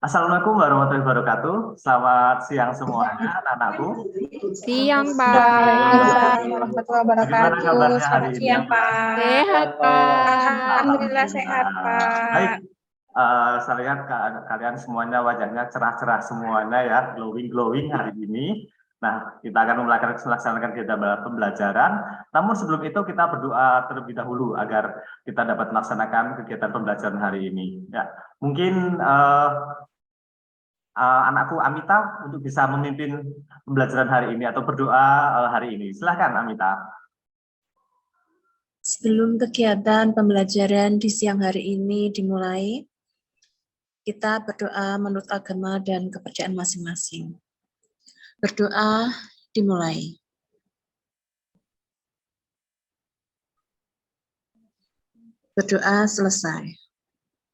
Assalamualaikum warahmatullahi wabarakatuh. Selamat siang semuanya, anak-anakku. Siang, Waalaikumsalam Pak. warahmatullahi Bagaimana wabarakatuh. kabarnya hari Selamat ini? siang, Pak. Sehat, Pak. Alhamdulillah sehat, Baik, Pak. saya lihat kalian semuanya wajahnya cerah-cerah semuanya ya, glowing-glowing hari ini. Nah, kita akan melaksanakan kegiatan pembelajaran. Namun sebelum itu kita berdoa terlebih dahulu agar kita dapat melaksanakan kegiatan pembelajaran hari ini. Ya, mungkin anakku Amita untuk bisa memimpin pembelajaran hari ini atau berdoa hari ini. Silahkan Amita. Sebelum kegiatan pembelajaran di siang hari ini dimulai, kita berdoa menurut agama dan kepercayaan masing-masing. Berdoa dimulai. Berdoa selesai.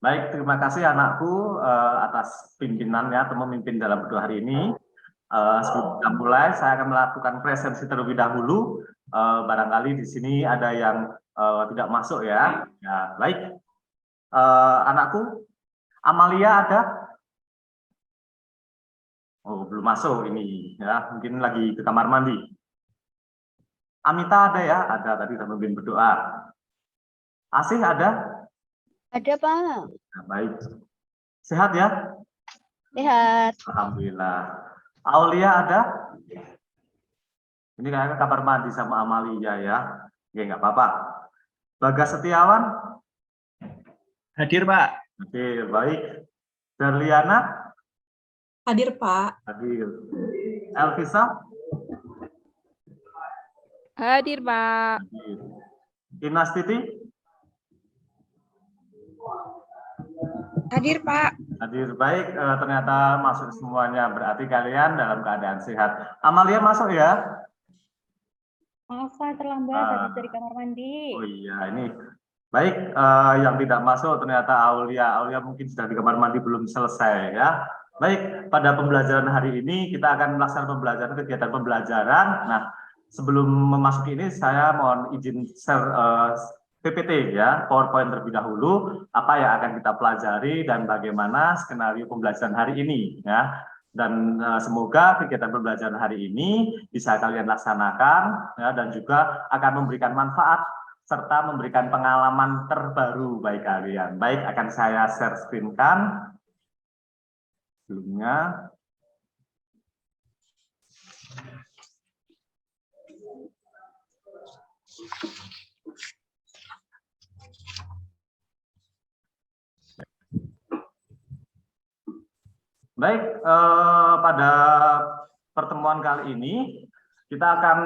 Baik, terima kasih anakku atas pimpinannya atau memimpin dalam berdoa hari ini. Sebelum kita mulai, saya akan melakukan presensi terlebih dahulu. Barangkali di sini ada yang tidak masuk ya. Ya, baik. Anakku, Amalia ada? Oh, belum masuk ini ya. Mungkin lagi ke kamar mandi. Amita ada ya? Ada, tadi sudah memimpin berdoa. Asih ada? Ada, Pak. Nah, baik. Sehat ya? Sehat. Alhamdulillah. Aulia ada? Ini kayaknya kamar mandi sama Amalia ya. Ya nggak apa-apa. Bagas Setiawan? Hadir, Pak. Oke, baik. Darliana? Hadir, Pak. Hadir. Elvisa? Hadir, Pak. Hadir. Inas Titi? Hadir, Pak. Hadir. Baik, ternyata masuk semuanya. Berarti kalian dalam keadaan sehat. Amalia masuk ya? Maaf, Pak, terlambat habis dari kamar mandi. Oh iya, ini. Baik, yang tidak masuk ternyata Aulia. Aulia mungkin sudah di kamar mandi belum selesai ya. Baik, pada pembelajaran hari ini kita akan melaksanakan kegiatan pembelajaran. Nah, sebelum memasuki ini saya mohon izin share PPT ya, PowerPoint terlebih dahulu, apa yang akan kita pelajari dan bagaimana skenario pembelajaran hari ini ya. Dan semoga kegiatan pembelajaran hari ini bisa kalian laksanakan ya, dan juga akan memberikan manfaat serta memberikan pengalaman terbaru bagi kalian. Baik, akan saya share screen-kan sebelumnya. Baik, pada pertemuan kali ini kita akan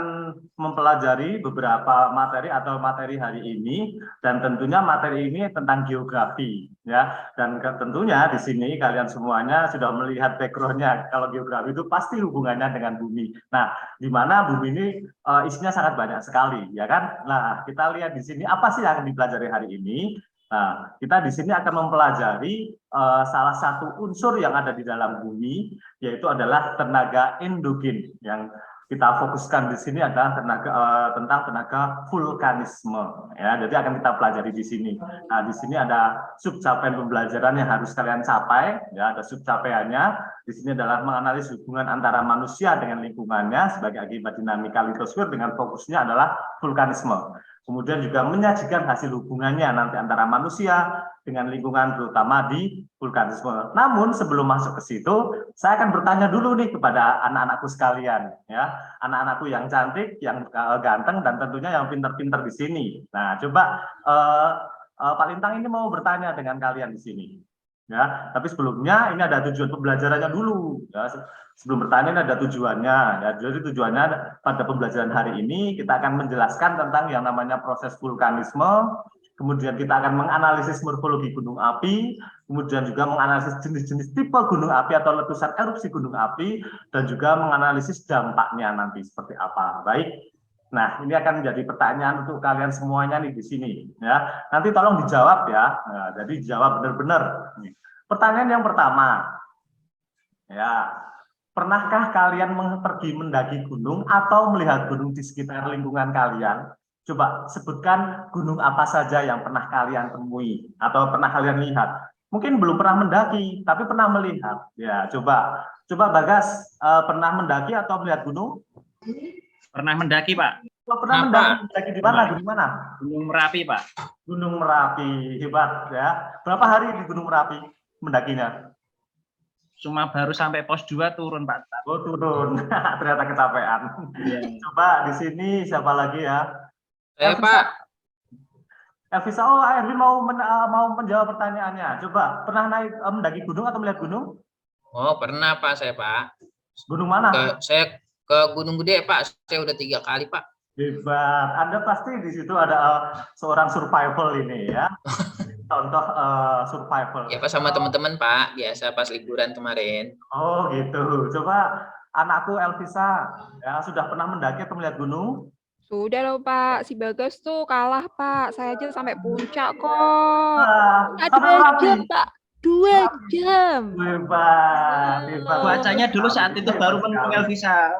mempelajari beberapa materi atau materi hari ini, dan tentunya materi ini tentang geografi ya. Dan tentunya di sini kalian semuanya sudah melihat background-nya. Kalau geografi itu pasti hubungannya dengan bumi. Nah, di mana bumi ini isinya sangat banyak sekali ya kan. Nah, kita lihat di sini apa sih yang akan dipelajari hari ini. Nah, kita di sini akan mempelajari salah satu unsur yang ada di dalam bumi, yaitu adalah tenaga endogen. Yang kita fokuskan di sini adalah tentang tenaga vulkanisme. Ya, jadi akan kita pelajari di sini. Nah, di sini ada subcapaian pembelajaran yang harus kalian capai. Ya, ada subcapaiannya. Di sini adalah menganalisis hubungan antara manusia dengan lingkungannya sebagai akibat dinamika litosfer dengan fokusnya adalah vulkanisme. Kemudian juga menyajikan hasil hubungannya nanti antara manusia dengan lingkungan terutama di vulkanisme. Namun sebelum masuk ke situ, saya akan bertanya dulu nih kepada anak-anakku sekalian, ya, anak-anakku yang cantik, yang ganteng, dan tentunya yang pinter-pinter di sini. Nah, coba Pak Lintang ini mau bertanya dengan kalian di sini. Ya, tapi sebelumnya ini ada tujuan pembelajarannya dulu. Ya, sebelum bertanya ini ada tujuannya. Ya, jadi tujuannya pada pembelajaran hari ini kita akan menjelaskan tentang yang namanya proses vulkanisme. Kemudian kita akan menganalisis morfologi gunung api, kemudian juga menganalisis jenis-jenis tipe gunung api atau letusan erupsi gunung api, dan juga menganalisis dampaknya nanti seperti apa. Baik. Nah, ini akan menjadi pertanyaan untuk kalian semuanya nih di sini ya. Nanti tolong dijawab ya. Nah, jadi dijawab benar-benar. Pertanyaan yang pertama. Ya, pernahkah kalian pergi mendaki gunung atau melihat gunung di sekitar lingkungan kalian? Coba sebutkan gunung apa saja yang pernah kalian temui atau pernah kalian lihat. mungkin belum pernah mendaki, tapi pernah melihat. Ya, coba Bagas, pernah mendaki atau melihat gunung? Pernah mendaki, Pak. Oh, pernah mendaki di mana? Gunung mana? Gunung Merapi, Pak. Gunung Merapi, hebat ya. Berapa hari di Gunung Merapi mendakinya? Cuma baru sampai pos 2 turun, Pak. Oh, turun. Ternyata kecapean. Iya. Coba di sini siapa lagi ya? Saya Pak. Elvisa, oh Erwin mau menjawab pertanyaannya. Coba, pernah naik mendaki gunung atau melihat gunung? Oh pernah Pak saya Pak. Gunung mana? Saya ke Gunung Gede Pak. Saya udah 3 kali Pak. Hebat. Anda pasti di situ ada seorang survival ini ya. Contoh survival. Ya Pak sama teman-teman Pak. Biasa pas liburan kemarin. Oh gitu. Coba anakku Elvisa, ya sudah pernah mendaki atau melihat gunung? Sudah loh Pak, si Bagas tuh kalah Pak. Saya aja sampai puncak kok. Sama 2 Merapi. jam Pak, 2 jam. Hebat. Cuacanya dulu saat itu baru mendukung Elvisa.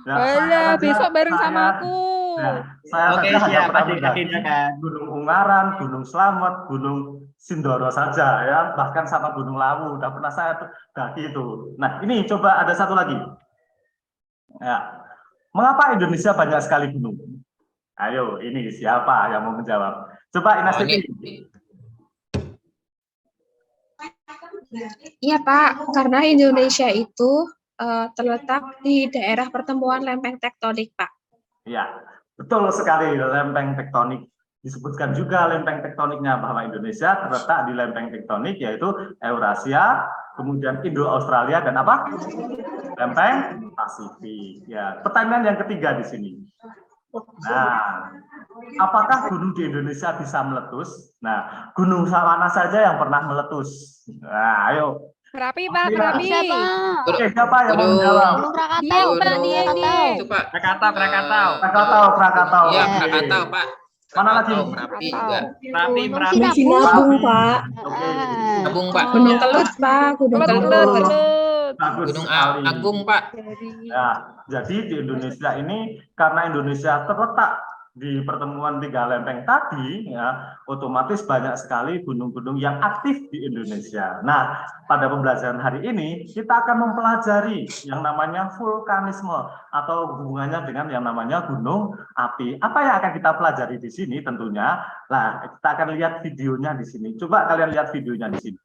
Ya, Alah, besok bareng saya- sama aku. Ya, saya Oke, saja hanya siap, pernah adik-adik mendaki kan. Gunung Ungaran, Gunung Slamet, Gunung Sindoro saja ya, bahkan sama Gunung Lawu udah pernah saya tuh daki itu. Nah, ini coba ada satu lagi. Ya. Mengapa Indonesia banyak sekali gunung? Ayo, ini siapa yang mau menjawab? Coba Ines Oh, Titi. Iya Pak, karena Indonesia itu terletak di daerah pertemuan lempeng tektonik Pak. Ya, betul sekali, lempeng tektonik. Disebutkan juga lempeng tektoniknya bahwa Indonesia terletak di lempeng tektonik yaitu Eurasia, kemudian Indo-Australia dan apa? Lempeng Pasifik. Ya, pertanyaan yang ketiga di sini. Nah, apakah gunung di Indonesia bisa meletus? Nah, gunung mana saja yang pernah meletus? Nah, ayo. Merapi Pak, Iya. Merapi. Siapa? Oke, siapa yang mau Gunung- menjawab? Gunung Krakatau. Dian, Pak, Gunung Dian, Krakatau. Dian. Itu Pak. Krakatau. Krakatau. Iya Oke. Krakatau Pak. Mana lagi? Krakatau, Merapi Krakatau. juga. Merapi. Gunung Sinabung Pak. Oke. Gunung Pak. Gunung Kelut Pak, Gunung Kelut, Kelut. kelut. Bagus Gunung sekali. Agung Pak. Ya, jadi di Indonesia ini karena Indonesia terletak di pertemuan 3 lempeng tadi, ya, otomatis banyak sekali gunung-gunung yang aktif di Indonesia. Nah, pada pembelajaran hari ini kita akan mempelajari yang namanya vulkanisme atau hubungannya dengan yang namanya gunung api. Apa yang akan kita pelajari di sini tentunya? Nah, kita akan lihat videonya di sini. Coba kalian lihat videonya di sini.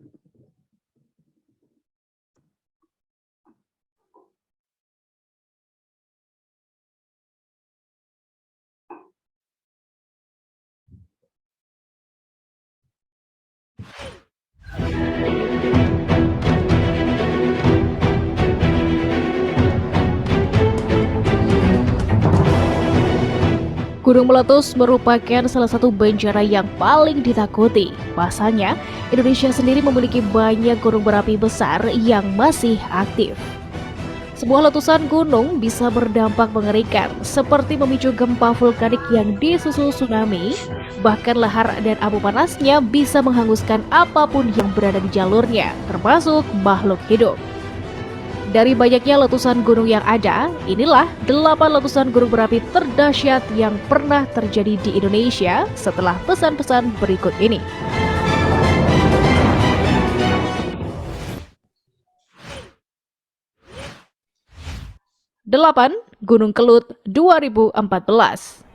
Gunung meletus merupakan salah satu bencana yang paling ditakuti. Pasalnya, Indonesia sendiri memiliki banyak gunung berapi besar yang masih aktif. Sebuah letusan gunung bisa berdampak mengerikan, seperti memicu gempa vulkanik yang disusul tsunami, bahkan lahar dan abu panasnya bisa menghanguskan apapun yang berada di jalurnya, termasuk makhluk hidup. Dari banyaknya letusan gunung yang ada, inilah 8 letusan gunung berapi terdahsyat yang pernah terjadi di Indonesia setelah pesan-pesan berikut ini. Delapan, Gunung Kelut 2014.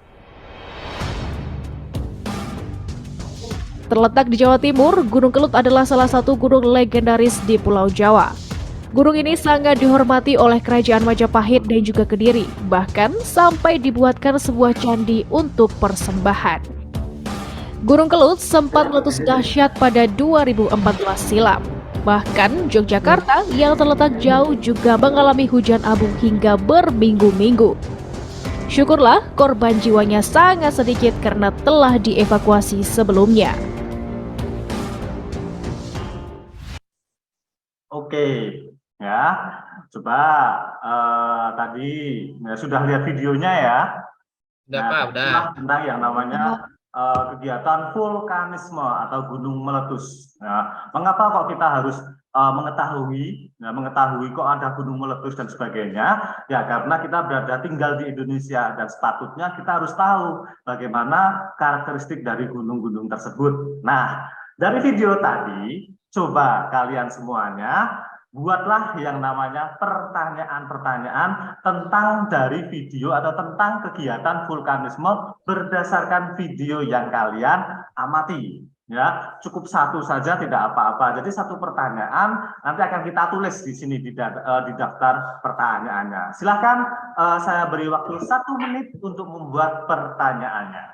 Terletak di Jawa Timur, Gunung Kelut adalah salah satu gunung legendaris di Pulau Jawa. Gunung ini sangat dihormati oleh Kerajaan Majapahit dan juga Kediri, bahkan sampai dibuatkan sebuah candi untuk persembahan. Gunung Kelut sempat meletus dahsyat pada 2014 silam. Bahkan Yogyakarta yang terletak jauh juga mengalami hujan abu hingga berminggu-minggu. Syukurlah korban jiwanya sangat sedikit karena telah dievakuasi sebelumnya. Oke, ya, coba tadi ya, sudah lihat videonya ya. Udah Nah, Pak, udah. tentang yang namanya kegiatan vulkanisme atau gunung meletus. Nah, mengapa kok kita harus mengetahui kok ada gunung meletus dan sebagainya? Ya karena kita berada tinggal di Indonesia dan sepatutnya kita harus tahu bagaimana karakteristik dari gunung-gunung tersebut. Nah, dari video tadi coba kalian semuanya buatlah yang namanya pertanyaan-pertanyaan tentang dari video atau tentang kegiatan vulkanisme berdasarkan video yang kalian amati. Ya, cukup satu saja tidak apa-apa. Jadi satu pertanyaan nanti akan kita tulis di sini di daftar pertanyaannya. Silakan saya beri waktu 1 menit untuk membuat pertanyaannya.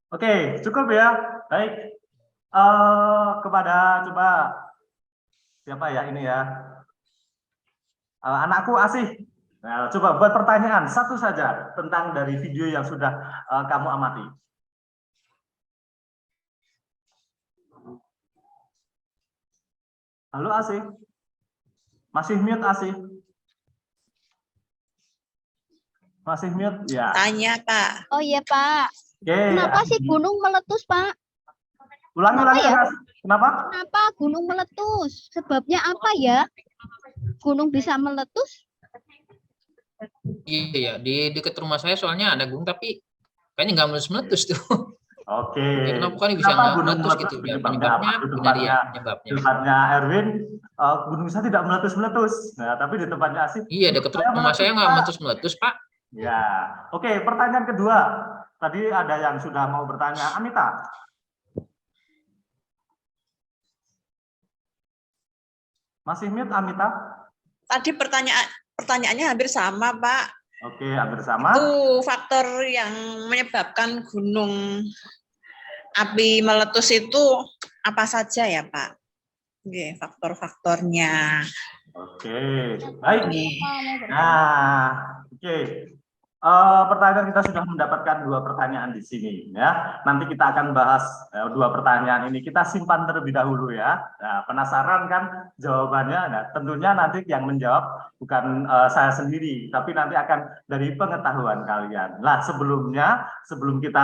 Oke, cukup ya. Baik. Kepada coba siapa ya ini ya? Anakku Asih. Nah, coba buat pertanyaan satu saja tentang dari video yang sudah kamu amati. Halo Asih. Masih mute Asih? Masih mute? Ya. Tanya, Pak. Oh iya Pak, Oke. kenapa sih gunung meletus Pak? Ulangi Kenapa lagi ya? Mas. Kenapa? Kenapa gunung meletus? Sebabnya apa ya? Gunung bisa meletus? Iya, di dekat rumah saya soalnya ada gunung tapi kayaknya nggak meletus-meletus tuh. Oke. Ya, kenapa kan bisa Kenapa nggak gunung meletus gitu? Ya, penyebabnya Di benar ya, tempatnya penyebabnya. Erwin, gunung saya tidak meletus-meletus. Nah, tapi di tempatnya Asih. Iya, dekat rumah saya nggak meletus-meletus, Pak. Ya. Oke, pertanyaan kedua. Tadi ada yang sudah mau bertanya, Amita. Masih mute Amita? Tadi pertanyaannya hampir sama, Pak. Oke, hampir sama. Itu faktor yang menyebabkan gunung api meletus itu apa saja ya, Pak? Oke, faktor-faktornya. Oke, baik. Oke. Nah, oke. Pertanyaan kita sudah mendapatkan 2 pertanyaan di sini ya. Nanti kita akan bahas 2 pertanyaan ini. Kita simpan terlebih dahulu ya. Nah, penasaran kan jawabannya? Nah, tentunya nanti yang menjawab bukan saya sendiri, tapi nanti akan dari pengetahuan kalian. Nah, sebelum kita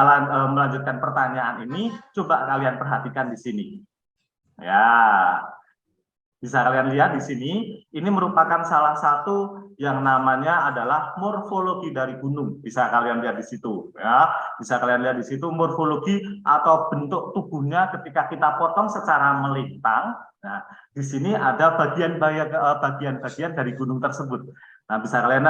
melanjutkan pertanyaan ini, coba kalian perhatikan di sini. Ya. Bisa kalian lihat di sini, ini merupakan salah satu yang namanya adalah morfologi dari gunung. Bisa kalian lihat di situ, ya. Bisa kalian lihat di situ morfologi atau bentuk tubuhnya ketika kita potong secara melintang. Nah, di sini ada bagian-bagian dari gunung tersebut. Nah, bisa kalian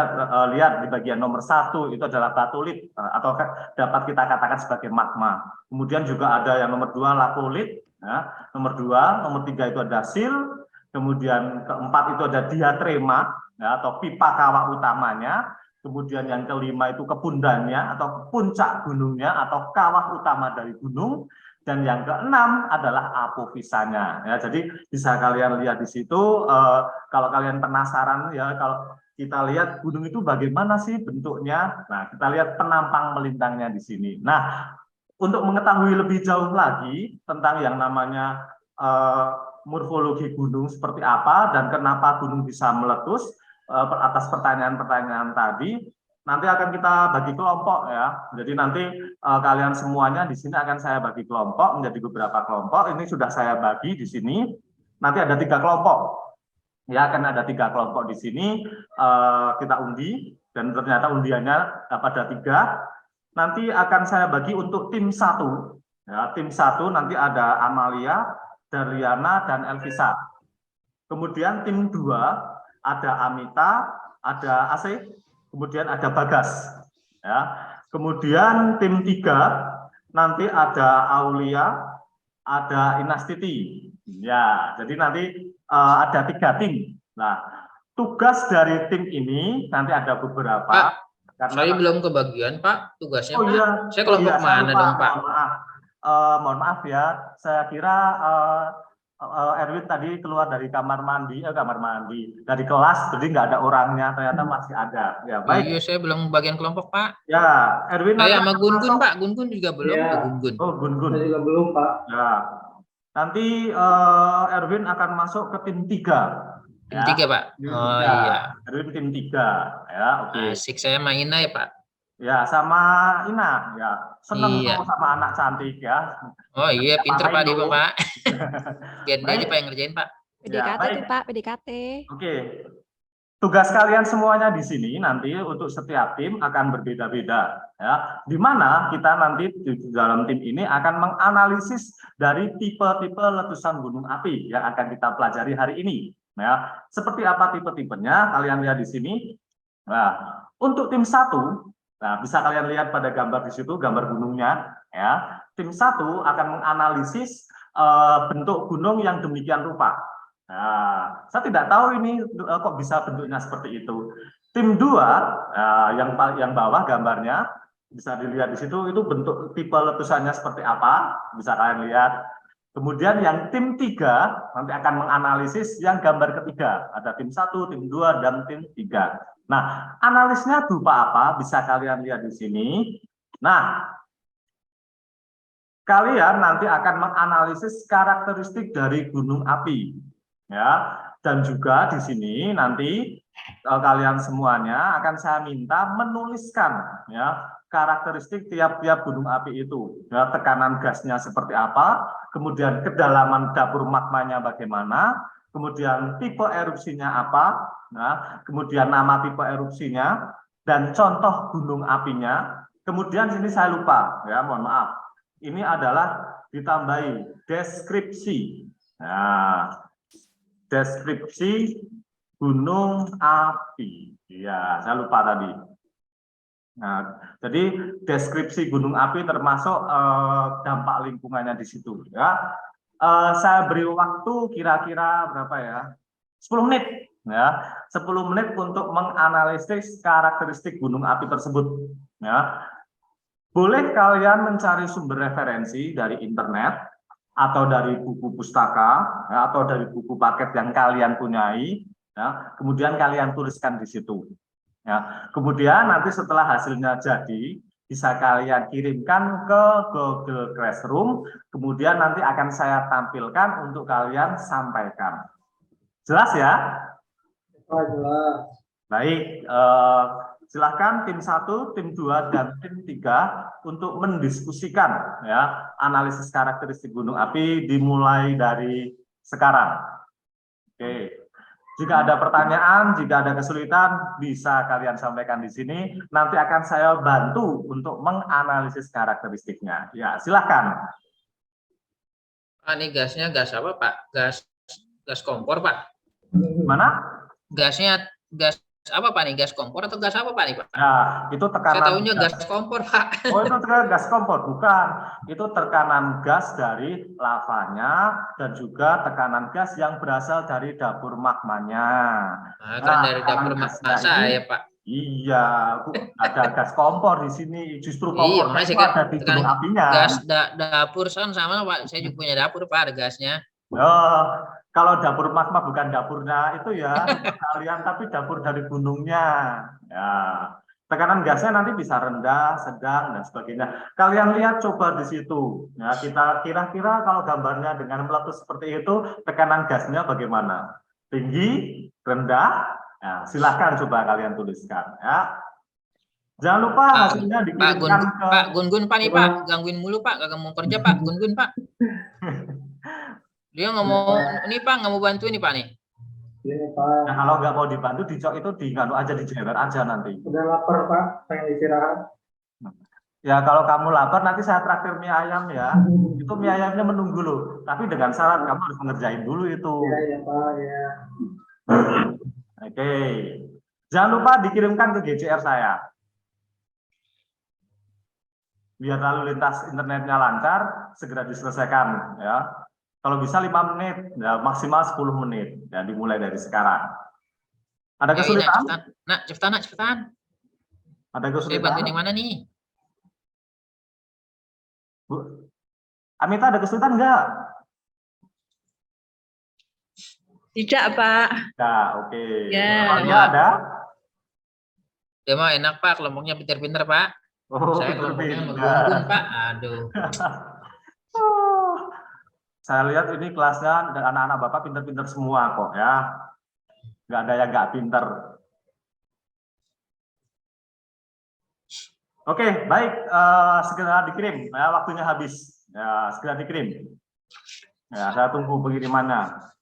lihat di bagian nomor 1 itu adalah batulit atau dapat kita katakan sebagai magma. Kemudian juga ada yang nomor 2 lakolit, ya. Nomor 2, nomor 3 itu ada sil. Kemudian keempat itu ada diatrema, ya, atau pipa kawah utamanya. Kemudian yang kelima itu kepundannya atau puncak gunungnya atau kawah utama dari gunung. Dan yang keenam adalah apofisanya. Ya, jadi bisa kalian lihat di situ. Kalau kalian penasaran, ya, kalau kita lihat gunung itu bagaimana sih bentuknya. Nah, kita lihat penampang melintangnya di sini. Nah, untuk mengetahui lebih jauh lagi tentang yang namanya morfologi gunung seperti apa dan kenapa gunung bisa meletus, atas pertanyaan-pertanyaan tadi nanti akan kita bagi kelompok ya. Jadi nanti kalian semuanya di sini akan saya bagi kelompok menjadi beberapa kelompok. Ini sudah saya bagi di sini. Nanti ada 3 kelompok. Ya, akan ada 3 kelompok di sini. Kita undi dan ternyata undiannya pada 3. Nanti akan saya bagi untuk tim 1. Ya, tim 1 nanti ada Amalia, Daryana, dan Elvisa. Kemudian tim 2 ada Amita, ada Asih, kemudian ada Bagas. Ya. Kemudian tim 3 nanti ada Aulia, ada Inastiti. Ya, jadi nanti ada 3 tim. Nah, tugas dari tim ini nanti ada beberapa. Pak, saya belum kebagian Pak tugasnya. Oh Pak. iya, Saya kelompok mana lupa, dong Pak? mohon maaf ya, saya kira Erwin tadi keluar dari kamar mandi dari kelas, jadi nggak ada orangnya, ternyata masih ada. Ya, baik. Iya, saya belum bagian kelompok Pak. Ya, Erwin. Saya sama Gun-Gun masuk. Pak, Gun-Gun juga belum. Ya. Gun-Gun. Oh, Gun-Gun. Saya juga belum, Pak. Ya. Nanti Erwin akan masuk ke tim 3. Tim 3 Pak. Tim Oh 3. iya. Erwin tim 3. Ya, oke. Asik, saya main ya Pak. Ya, sama Ina, ya. Seneng Iya. tuh sama anak cantik ya. Oh iya, pinter Pak dia Main, Pak. Biar dia aja Baik. Pak yang ngerjain Pak. PDKT baik. tuh Pak, PDKT. Oke. Tugas kalian semuanya di sini nanti untuk setiap tim akan berbeda-beda, ya. Di mana kita nanti di dalam tim ini akan menganalisis dari tipe-tipe letusan gunung api yang akan kita pelajari hari ini. Ya, seperti apa tipe-tipenya? Kalian lihat di sini. Nah, untuk tim 1, nah bisa kalian lihat pada gambar di situ, gambar gunungnya. Ya, tim 1 akan menganalisis bentuk gunung yang demikian rupa. Nah, saya tidak tahu ini kok bisa bentuknya seperti itu. Tim 2, yang bawah gambarnya bisa dilihat di situ, itu bentuk tipe letusannya seperti apa, bisa kalian lihat. Kemudian yang tim 3 nanti akan menganalisis yang gambar ketiga. Ada tim 1, tim 2, dan tim 3. Nah, analisnya berupa apa? Bisa kalian lihat di sini. Nah, kalian nanti akan menganalisis karakteristik dari gunung api. Ya, dan juga di sini nanti kalian semuanya akan saya minta menuliskan ya karakteristik tiap-tiap gunung api itu, ya, tekanan gasnya seperti apa, kemudian kedalaman dapur magmanya bagaimana, kemudian tipe erupsinya apa, nah, kemudian nama tipe erupsinya dan contoh gunung apinya. Kemudian sini saya lupa, ya mohon maaf, ini adalah ditambahi deskripsi. Nah, deskripsi gunung api. Ya, saya lupa tadi. Nah, jadi deskripsi gunung api termasuk dampak lingkungannya di situ. Ya, saya beri waktu kira-kira berapa ya? 10 menit. Ya, 10 menit untuk menganalisis karakteristik gunung api tersebut. Ya, boleh kalian mencari sumber referensi dari internet, atau dari buku pustaka, ya, atau dari buku paket yang kalian punyai, ya, kemudian kalian tuliskan di situ. Ya. Kemudian nanti setelah hasilnya jadi, bisa kalian kirimkan ke Google Classroom, kemudian nanti akan saya tampilkan untuk kalian sampaikan. Jelas ya? Jelas. Baik, silakan tim 1, tim 2, dan tim 3 untuk mendiskusikan ya analisis karakteristik gunung api dimulai dari sekarang. Oke. Jika ada pertanyaan, jika ada kesulitan, bisa kalian sampaikan di sini. Nanti akan saya bantu untuk menganalisis karakteristiknya. Ya, silakan. Pak, ini gasnya gas apa, Pak? Gas kompor, Pak? Mana? Gasnya gas apa, Pak nih? Gas kompor atau gas apa, Pak nih, Pak? Nah, itu tekanan. Saya tahunya gas kompor, Pak. Oh, itu tekanan gas kompor, bukan. Itu tekanan gas dari lavanya dan juga tekanan gas yang berasal dari dapur magmanya. Nah, kan dari dapur magma saya, Pak. Iya, ada gas kompor di sini. Justru kompor itu ada di gunung apinya. Gas dapur sama, Pak. Saya juga punya dapur, Pak, ada gasnya. Oh, kalau dapur magma bukan dapurnya itu ya kalian, tapi dapur dari gunungnya. Ya, tekanan gasnya nanti bisa rendah, sedang, dan sebagainya. Kalian lihat coba di situ. Ya, kita kira-kira kalau gambarnya dengan meletus seperti itu, tekanan gasnya bagaimana? Tinggi, rendah? Ya, silakan coba kalian tuliskan. Ya. Jangan lupa hasilnya dikirimkan ke Pak Gun-Gun, Pak nih, Pak. Gangguin mulu, Pak. Gak mau kerja, Pak. Gun-Gun, Pak. Dia nggak mau, ini Pak, nggak mau bantu ini Pak nih. Nah, kalau nggak mau dibantu, dicok itu diganu aja, dijewer aja nanti. Udah lapar Pak, pengen istirahat. Ya kalau kamu lapar nanti saya traktir mie ayam ya. Itu mie ayamnya menunggu loh. Tapi dengan syarat kamu harus mengerjain dulu itu. Iya Pak, ya. Oke. Jangan lupa dikirimkan ke GCR saya. Biar lalu lintas internetnya lancar, segera diselesaikan ya. Kalau bisa 5 menit, ya, maksimal 10 menit. Ya, dimulai dari sekarang. Ada kesulitan? Cepetan. Ada kesulitan? Saya bantuin yang mana nih? Bu, Amita ada kesulitan enggak? Tidak, Pak. Ya, oke. Ya. Ada? Dia mah enak Pak, kelompoknya pintar-pintar Pak. Oh, Saya kelompoknya pintar. menggunung Pak. Aduh. Saya lihat ini kelasnya dan anak-anak Bapak pintar-pintar semua kok ya. Nggak ada yang nggak pintar. Oke, baik. Segera dikirim. Ya, waktunya habis. Ya, segera dikirim. Ya, saya tunggu pengirimannya.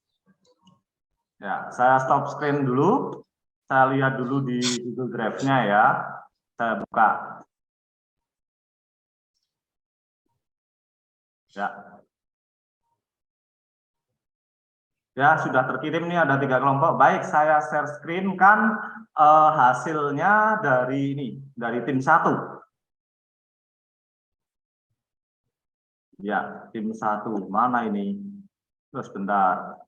Ya, saya stop screen dulu. Saya lihat dulu di Google Drive-nya ya. Saya buka. Ya. Ya, sudah terkirim nih ada 3 kelompok. Baik, saya share screen kan hasilnya dari ini, dari tim 1. Ya, tim 1. Mana ini? Terus bentar.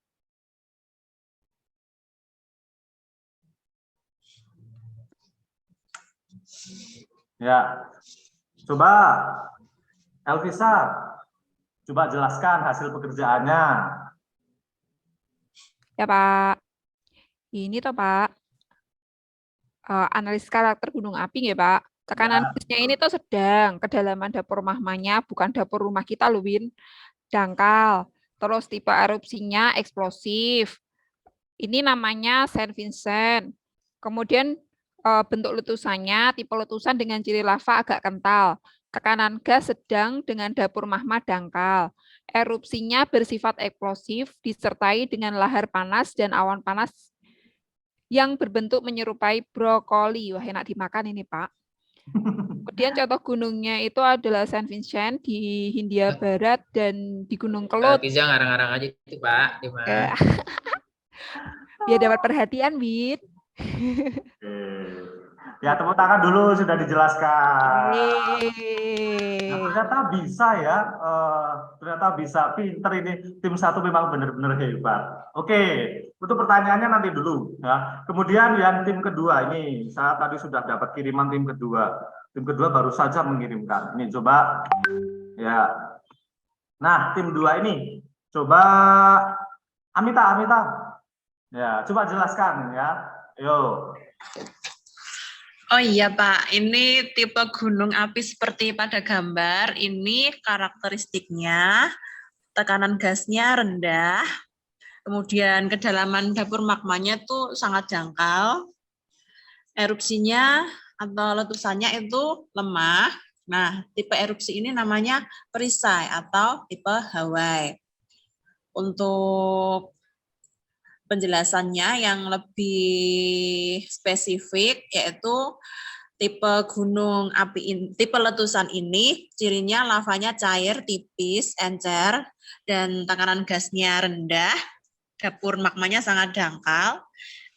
Ya, coba Elvisa, coba jelaskan hasil pekerjaannya. Ya, Pak. Ini toh, Pak. Analisis karakter gunung api ya, Pak. Tekanan gasnya ini tuh sedang, kedalaman dapur magmanya bukan dapur rumah kita loh, Win. Dangkal. Terus tipe erupsinya eksplosif. Ini namanya Saint Vincent. Kemudian bentuk letusannya, tipe letusan dengan ciri lava agak kental. Tekanan gas sedang dengan dapur magma dangkal. Erupsinya bersifat eksplosif, disertai dengan lahar panas dan awan panas yang berbentuk menyerupai brokoli. Wah, enak dimakan ini, Pak. Kemudian contoh gunungnya itu adalah Saint Vincent di Hindia Barat dan di Gunung Kelut. Kiza ngarang-ngarang aja itu, Pak. Di mana? Biar dapat perhatian, Win. Ya, tepuk tangan dulu sudah dijelaskan. Nah, Yeay. ternyata bisa ya, ternyata bisa, pinter ini. Tim 1 memang benar-benar hebat. Oke, untuk pertanyaannya nanti dulu. Ya. Kemudian yang tim kedua ini, saya tadi sudah dapat kiriman tim kedua. Tim kedua baru saja mengirimkan. Ini coba, ya. Nah, tim 2 ini, coba Amita. Ya, coba jelaskan ya. Yo. Oh iya Pak, ini tipe gunung api seperti pada gambar. Ini karakteristiknya, tekanan gasnya rendah, kemudian kedalaman dapur magmanya tuh sangat dangkal, erupsinya atau letusannya itu lemah. Nah, tipe erupsi ini namanya perisai atau tipe Hawaii. Untuk penjelasannya yang lebih spesifik yaitu tipe gunung api tipe letusan ini cirinya lavanya cair, tipis, encer dan tekanan gasnya rendah, dapur magmanya sangat dangkal,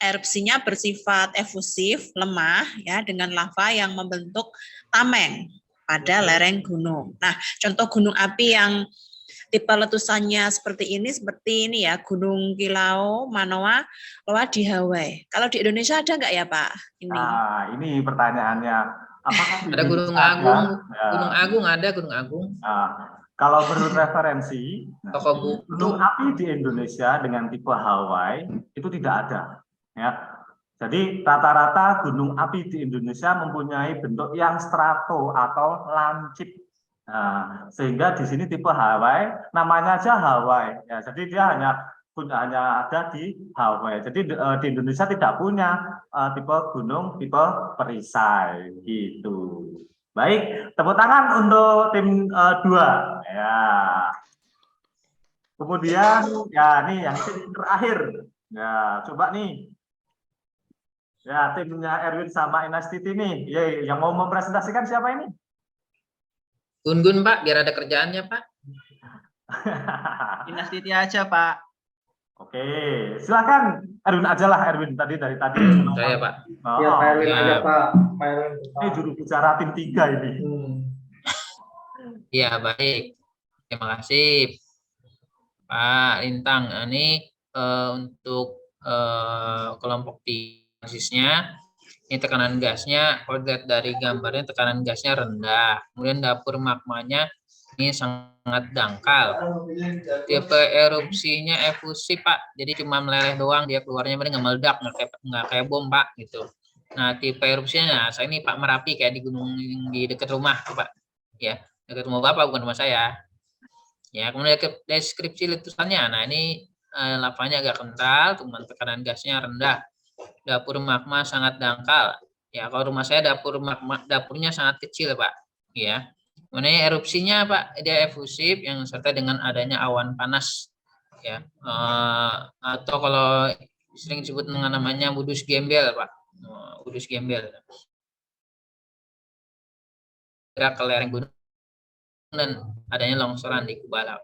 erupsinya bersifat efusif, lemah ya dengan lava yang membentuk tameng pada lereng gunung. Nah, contoh gunung api yang tipe letusannya seperti ini ya, Gunung Kilau, Manoa, Loa di Hawaii. Kalau di Indonesia ada nggak ya Pak? Ini. Nah, ini pertanyaannya. Apakah ada Gunung Agung? Ya. Gunung Agung ada Gunung Agung. Nah, kalau menurut referensi, gunung api di Indonesia dengan tipe Hawaii itu tidak ada. Ya. Jadi rata-rata gunung api di Indonesia mempunyai bentuk yang strato atau lancip. Nah, sehingga di sini tipe Hawaii namanya aja Hawaii ya, jadi dia hanya ada di Hawaii. Jadi di Indonesia tidak punya tipe gunung tipe perisai gitu. Baik, tepuk tangan untuk tim 2 ya. Kemudian ya nih yang tim terakhir ya, coba nih ya, timnya Erwin sama Inastiti nih ya, yang mau mempresentasikan siapa ini? Gun Pak, biar ada kerjaannya Pak. Inastiti aja Pak. Oke, silakan Erwin aja lah, Erwin tadi dari tadi. Saya Pak. Ya, Pak Erwin aja Pak. Ini juru bicara tim 3 ini. Iya baik, terima kasih Pak Lintang. Ini untuk kelompok basisnya. Ini tekanan gasnya, kalau dilihat dari gambarnya tekanan gasnya rendah. Kemudian dapur magmanya ini sangat dangkal. Tipe erupsinya efusif Pak, jadi cuma meleleh doang, dia keluarnya nggak meledak, nggak kayak bom Pak gitu. Nah tipe erupsinya, saya ini Pak Merapi kayak di gunung di dekat rumah Pak, ya dekat rumah Bapak bukan rumah saya. Ya kemudian deskripsi letusannya, nah ini lavanya agak kental, kemudian tekanan gasnya rendah. Dapur magma sangat dangkal. Ya, kalau rumah saya dapurnya sangat kecil, Pak. Ya. Mengenai erupsinya, Pak, dia efusif yang serta dengan adanya awan panas. Ya. Atau kalau sering disebut dengan namanya Wudus Gembel, Pak. Wudus Gembel. Gerak ke lereng gunung dan adanya longsoran di Kubala.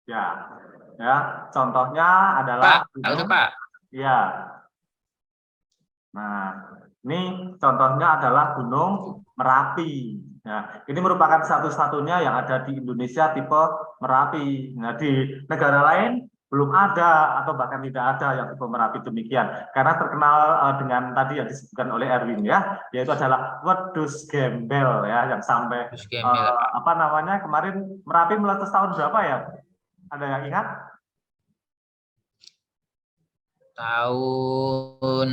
Ya, contohnya adalah Pak, udah Pak. ya. Nah, ini contohnya adalah Gunung Merapi. Nah, ini merupakan satu-satunya yang ada di Indonesia tipe Merapi. Nah, di negara lain belum ada atau bahkan tidak ada yang tipe Merapi demikian. Karena terkenal dengan tadi yang disebutkan oleh Erwin ya, yaitu adalah Wedus Gembel ya, yang sampai apa namanya kemarin Merapi meletus tahun berapa ya? Ada yang ingat? Tahun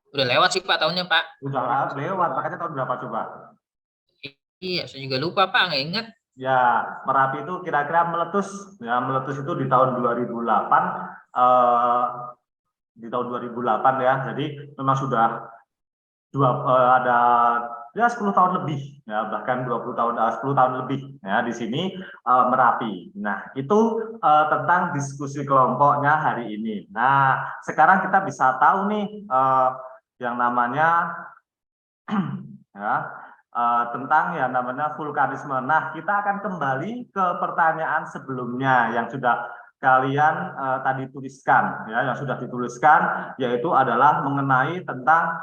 udah lewat sih Pak tahunnya Pak. Udah lewat, makanya tahun berapa coba? Iya, saya juga lupa Pak, nggak ingat. Ya, Merapi itu kira-kira meletus, ya meletus itu di tahun 2008, ya. Jadi memang sudah ada ya 10 tahun lebih, ya bahkan 10 tahun lebih ya di sini Merapi. Nah, itu tentang diskusi kelompoknya hari ini. Nah, sekarang kita bisa tahu nih yang namanya ya tentang yang namanya vulkanisme. Nah, kita akan kembali ke pertanyaan sebelumnya yang sudah kalian tadi tuliskan, ya, yang sudah dituliskan, yaitu adalah mengenai tentang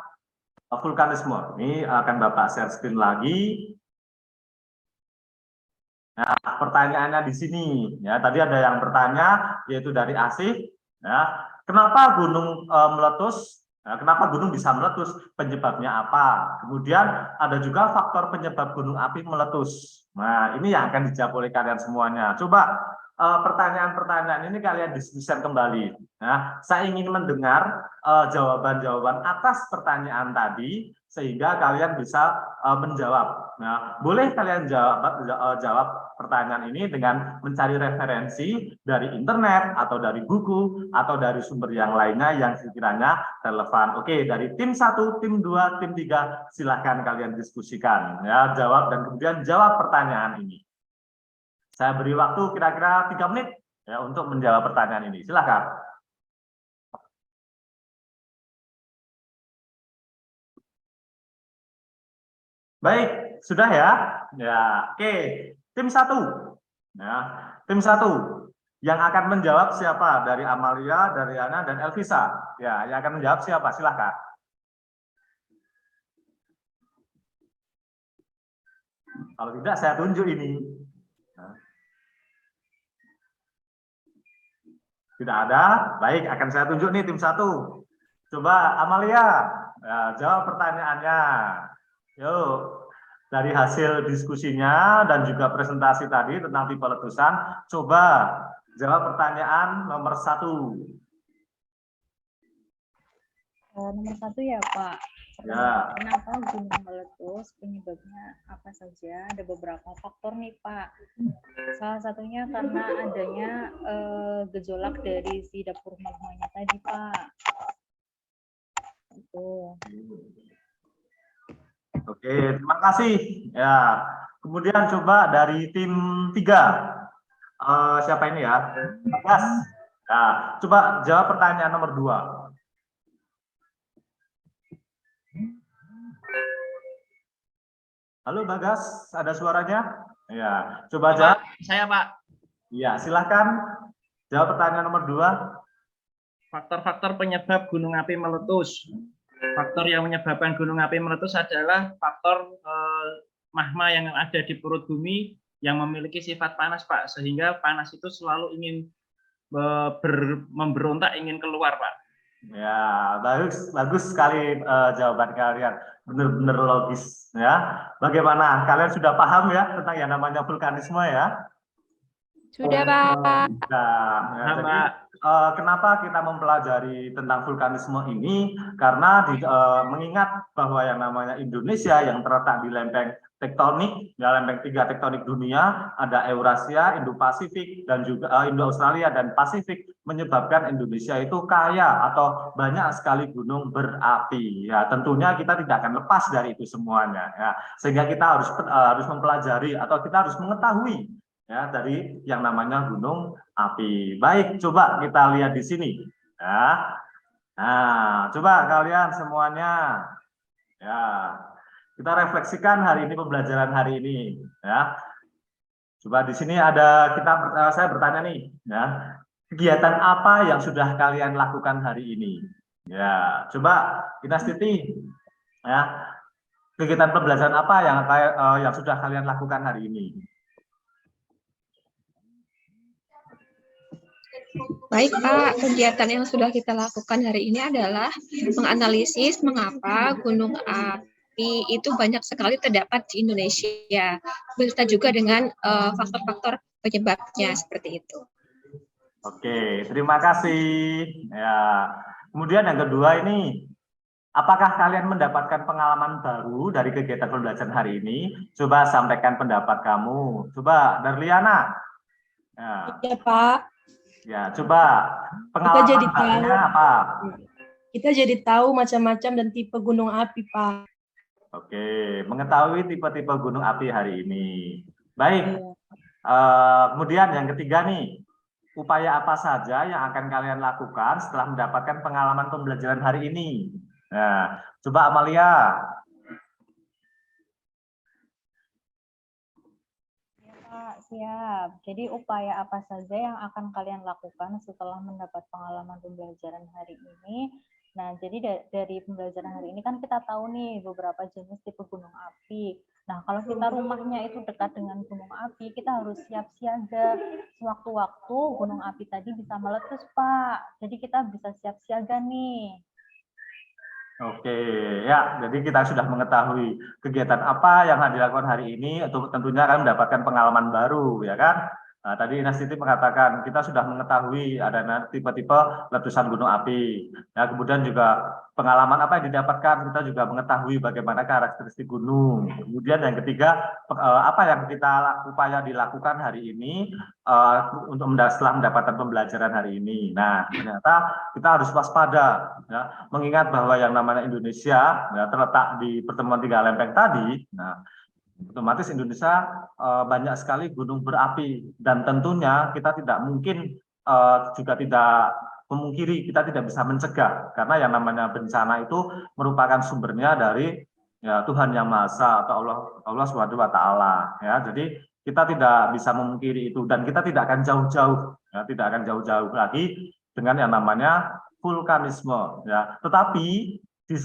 vulkanisme. Ini akan Bapak share screen lagi. Nah, pertanyaannya di sini, ya, tadi ada yang bertanya, yaitu dari Asif, ya, kenapa gunung meletus? Nah, kenapa gunung bisa meletus? Penyebabnya apa? Kemudian ada juga faktor penyebab gunung api meletus. Nah, ini yang akan dijawab oleh kalian semuanya. Coba pertanyaan-pertanyaan ini kalian diskusikan kembali. Nah, saya ingin mendengar jawaban-jawaban atas pertanyaan tadi sehingga kalian bisa menjawab. Nah, boleh kalian jawab pertanyaan ini dengan mencari referensi dari internet atau dari buku atau dari sumber yang lainnya yang sekiranya relevan. Oke, dari tim 1, tim 2, tim 3 silahkan kalian diskusikan ya, jawab dan kemudian jawab pertanyaan ini. Saya beri waktu kira-kira 3 menit ya untuk menjawab pertanyaan ini. Silakan. Baik, sudah ya. Ya, oke. Tim 1. Ya, tim 1. Yang akan menjawab siapa? Dari Amalia, dari Ana, dan Elvisa. Ya, yang akan menjawab siapa? Silakan. Kalau tidak, saya tunjuk ini. Tidak ada? Baik, akan saya tunjuk nih tim 1. Coba Amalia, ya, jawab pertanyaannya. Yuk, dari hasil diskusinya dan juga presentasi tadi tentang tipe letusan, coba jawab pertanyaan nomor 1. Nomor 1 ya Pak. Ya. Kenapa gunung meletus? Penyebabnya apa saja? Ada beberapa faktor nih Pak. Salah satunya karena adanya gejolak dari si dapur magmanya tadi Pak. Itu. Oke, terima kasih. Ya, kemudian coba dari tim 3. Siapa ini ya? Bagas. Nah, coba jawab pertanyaan nomor 2. Halo Bagas, ada suaranya? Ya, coba jawab. Saya Pak. Ya, silahkan jawab pertanyaan nomor 2. Faktor-faktor penyebab gunung api meletus. Faktor yang menyebabkan gunung api meletus adalah faktor magma yang ada di perut bumi yang memiliki sifat panas, Pak. Sehingga panas itu selalu ingin memberontak, ingin keluar, Pak. Ya, bagus sekali jawaban kalian. Benar-benar logis ya. Bagaimana? Kalian sudah paham ya tentang yang namanya vulkanisme ya? Sudah, Pak. Nah, ya, jadi kenapa kita mempelajari tentang vulkanisme ini? Karena mengingat bahwa yang namanya Indonesia yang terletak di lempeng tektonik, ya lempeng 3 tektonik dunia, ada Eurasia, Indo-Pasifik, dan juga Indo-Australia dan Pasifik, menyebabkan Indonesia itu kaya atau banyak sekali gunung berapi. Ya, tentunya kita tidak akan lepas dari itu semuanya. Ya, sehingga kita harus mempelajari atau kita harus mengetahui ya dari yang namanya gunung api. Baik, coba kita lihat di sini. Ya. Nah, coba kalian semuanya, ya kita refleksikan hari ini pembelajaran hari ini. Ya, coba di sini ada saya bertanya nih, ya kegiatan apa yang sudah kalian lakukan hari ini? Ya, coba kita Titi, ya kegiatan pembelajaran apa yang sudah kalian lakukan hari ini? Baik Pak, kegiatan yang sudah kita lakukan hari ini adalah menganalisis mengapa gunung api itu banyak sekali terdapat di Indonesia, beserta juga dengan faktor-faktor penyebabnya seperti itu. Oke, terima kasih. Ya, kemudian yang kedua ini, apakah kalian mendapatkan pengalaman baru dari kegiatan pembelajaran hari ini? Coba sampaikan pendapat kamu. Coba, Darliana. Ya. Iya, Pak. Ya, coba pengalaman barunya apa? Kita jadi tahu macam-macam dan tipe gunung api, Pak. Oke, mengetahui tipe-tipe gunung api hari ini. Baik. Kemudian yang ketiga nih, upaya apa saja yang akan kalian lakukan setelah mendapatkan pengalaman pembelajaran hari ini? Nah, coba Amalia. Siap. Jadi upaya apa saja yang akan kalian lakukan setelah mendapat pengalaman pembelajaran hari ini? Nah, jadi dari pembelajaran hari ini kan kita tahu nih beberapa jenis tipe gunung api. Nah, kalau kita rumahnya itu dekat dengan gunung api, kita harus siap siaga. Sewaktu-waktu gunung api tadi bisa meletus, Pak. Jadi kita bisa siap siaga nih. Oke, ya, jadi kita sudah mengetahui kegiatan apa yang dilakukan hari ini, untuk tentunya akan mendapatkan pengalaman baru, ya kan? Nah, tadi Nastiti mengatakan kita sudah mengetahui ada tipe-tipe letusan gunung api. Nah, kemudian juga pengalaman apa yang didapatkan, kita juga mengetahui bagaimana karakteristik gunung. Kemudian yang ketiga, apa yang upaya dilakukan hari ini setelah mendapatkan pembelajaran hari ini. Nah, ternyata kita harus waspada, ya, mengingat bahwa yang namanya Indonesia ya, terletak di pertemuan 3 lempeng tadi. Nah, otomatis Indonesia banyak sekali gunung berapi, dan tentunya kita tidak mungkin juga tidak memungkiri, kita tidak bisa mencegah, karena yang namanya bencana itu merupakan sumbernya dari ya, Tuhan Yang Maha Esa atau Allah Subhanahu wa Ta'ala, ya. Jadi kita tidak bisa memungkiri itu, dan kita tidak akan jauh-jauh, ya, tidak akan jauh-jauh lagi dengan yang namanya vulkanisme, ya. Tetapi di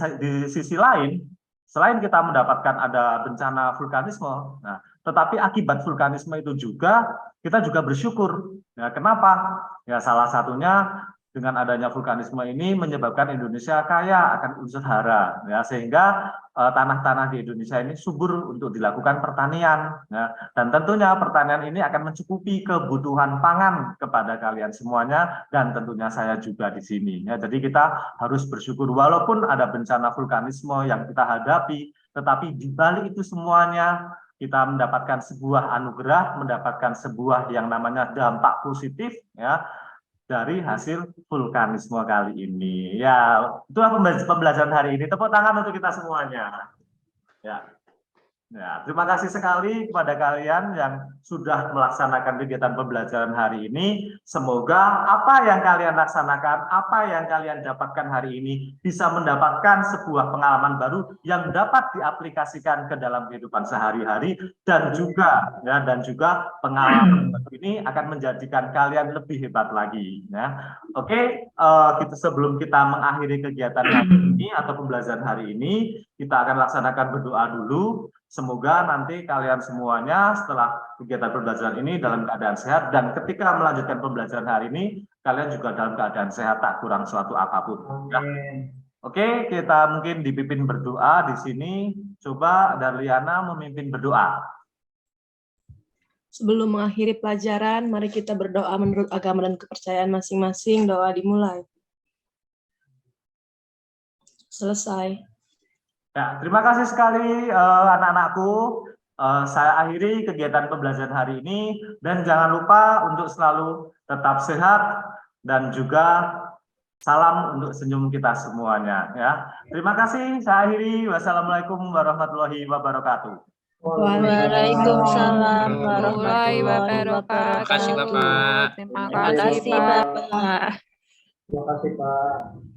sisi lain, selain kita mendapatkan ada bencana vulkanisme, nah, tetapi akibat vulkanisme itu juga kita juga bersyukur. Ya, kenapa? Ya, salah satunya dengan adanya vulkanisme ini menyebabkan Indonesia kaya akan unsur hara, ya, sehingga tanah-tanah di Indonesia ini subur untuk dilakukan pertanian, ya, dan tentunya pertanian ini akan mencukupi kebutuhan pangan kepada kalian semuanya, dan tentunya saya juga di sini, ya. Jadi kita harus bersyukur walaupun ada bencana vulkanisme yang kita hadapi, tetapi di balik itu semuanya kita mendapatkan sebuah anugerah, mendapatkan sebuah yang namanya dampak positif, ya, dari hasil vulkanisme kali ini. Ya, itulah pembelajaran hari ini. Tepuk tangan untuk kita semuanya. Ya. Ya, terima kasih sekali kepada kalian yang sudah melaksanakan kegiatan pembelajaran hari ini. Semoga apa yang kalian laksanakan, apa yang kalian dapatkan hari ini bisa mendapatkan sebuah pengalaman baru yang dapat diaplikasikan ke dalam kehidupan sehari-hari, dan juga pengalaman ini akan menjadikan kalian lebih hebat lagi. Ya. Oke, sebelum kita mengakhiri kegiatan hari ini atau pembelajaran hari ini, kita akan laksanakan berdoa dulu. Semoga nanti kalian semuanya setelah kegiatan pembelajaran ini dalam keadaan sehat, dan ketika melanjutkan pembelajaran hari ini kalian juga dalam keadaan sehat, tak kurang suatu apapun. Ya. Oke, kita mungkin dipimpin berdoa di sini. Coba Darliana memimpin berdoa. Sebelum mengakhiri pelajaran, mari kita berdoa menurut agama dan kepercayaan masing-masing. Doa dimulai. Selesai. Ya, terima kasih sekali anak-anakku. Saya akhiri kegiatan pembelajaran hari ini, dan jangan lupa untuk selalu tetap sehat, dan juga salam untuk senyum kita semuanya. Ya, terima kasih. Saya akhiri. Wassalamualaikum warahmatullahi wabarakatuh. Waalaikumsalam warahmatullahi wabarakatuh. Terima kasih, Bapak. Terima Terima kasih, kasih, Pak. Bapak. Terima kasih Pak.